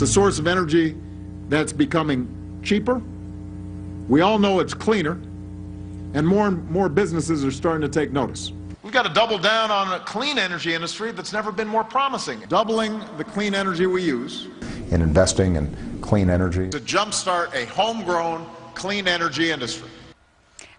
It's a source of energy that's becoming cheaper. We all know it's cleaner, and more businesses are starting to take notice. We've got to double down on a clean energy industry that's never been more promising. Doubling the clean energy we use. In investing in clean energy. To jumpstart a homegrown clean energy industry.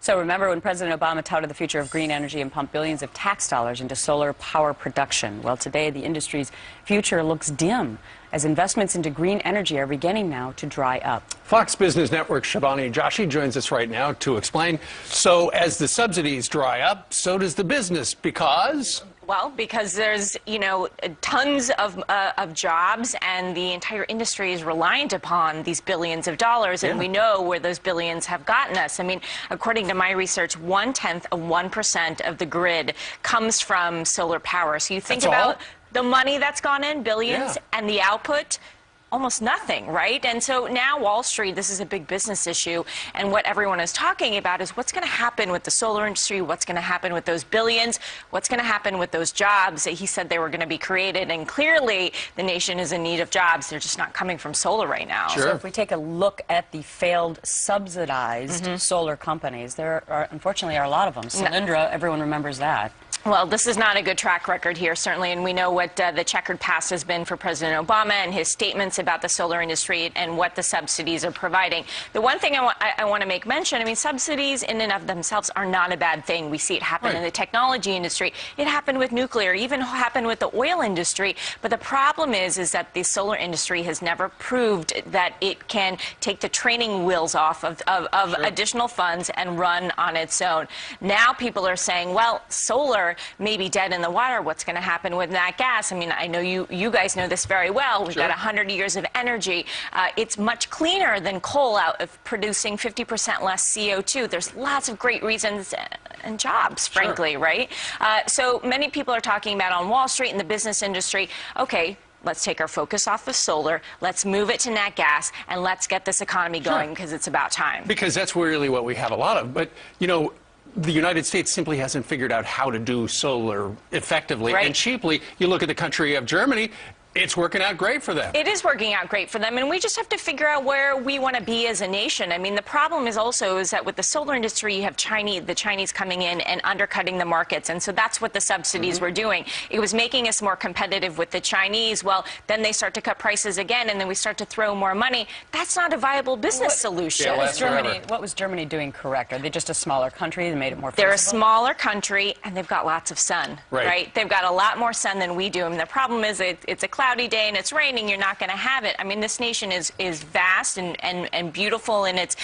So remember when President Obama touted the future of green energy and pumped billions of tax dollars into solar power production? Well, today the industry's future looks dim as investments into green energy are beginning now to dry up. Fox Business Network's Joshi joins us right now to explain. So as the subsidies dry up, so does the business, because... Well, because there's, tons of jobs, and the entire industry is reliant upon these billions of dollars, and we know where those billions have gotten us. I mean, according to my research, 1/10 of 1% of the grid comes from solar power. So you think about the money that's gone in, billions, and the output, almost nothing, right? And so now Wall Street, this is a big business issue, and what everyone is talking about is what's going to happen with the solar industry, what's going to happen with those billions, what's going to happen with those jobs that he said they were going to be created, and clearly the nation is in need of jobs. They're just not coming from solar right now. Sure. So if we take a look at the failed subsidized solar companies, there are, unfortunately, are a lot of them. Solyndra, everyone remembers that. Well, this is not a good track record here, certainly, and we know what the checkered past has been for President Obama and his statements about the solar industry and what the subsidies are providing. The one thing I want to make mention, I mean, subsidies in and of themselves are not a bad thing. We see it happen in the technology industry. It happened with nuclear, even happened with the oil industry. But the problem is that the solar industry has never proved that it can take the training wheels off of additional funds and run on its own. Now people are saying, well, solar may be dead in the water. What's going to happen with nat gas? I mean, I know you guys know this very well. We've got 100 years of energy. It's much cleaner than coal out of producing 50% less CO2. There's lots of great reasons and jobs, frankly, right? So many people are talking about on Wall Street and the business industry, okay, let's take our focus off of solar, let's move it to nat gas, and let's get this economy going because it's about time. Because that's really what we have a lot of. But, the United States simply hasn't figured out how to do solar effectively and cheaply. You look at the country of Germany, it's working out great for them. It is working out great for them, and we just have to figure out where we want to be as a nation. I mean, the problem is that with the solar industry, you have the Chinese coming in and undercutting the markets, and so that's what the subsidies were doing. It was making us more competitive with the Chinese. Well, then they start to cut prices again, and then we start to throw more money. That's not a viable business solution. What was Germany doing correct? Are they just a smaller country that made it more feasible? They're a smaller country, and they've got lots of sun, right? They've got a lot more sun than we do, and the problem is it's a cloudy day and it's raining, you're not going to have it. I mean, this nation is vast and beautiful in its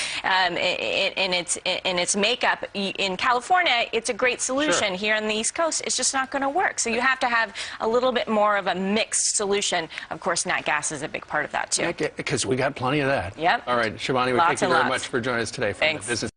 makeup. In California, it's a great solution. Here on the East Coast, it's just not going to work. So you have to have a little bit more of a mixed solution. Of course, nat gas is a big part of that too. Because we got plenty of that. Yep. All right, Shivani, we thank you very much for joining us today from the business.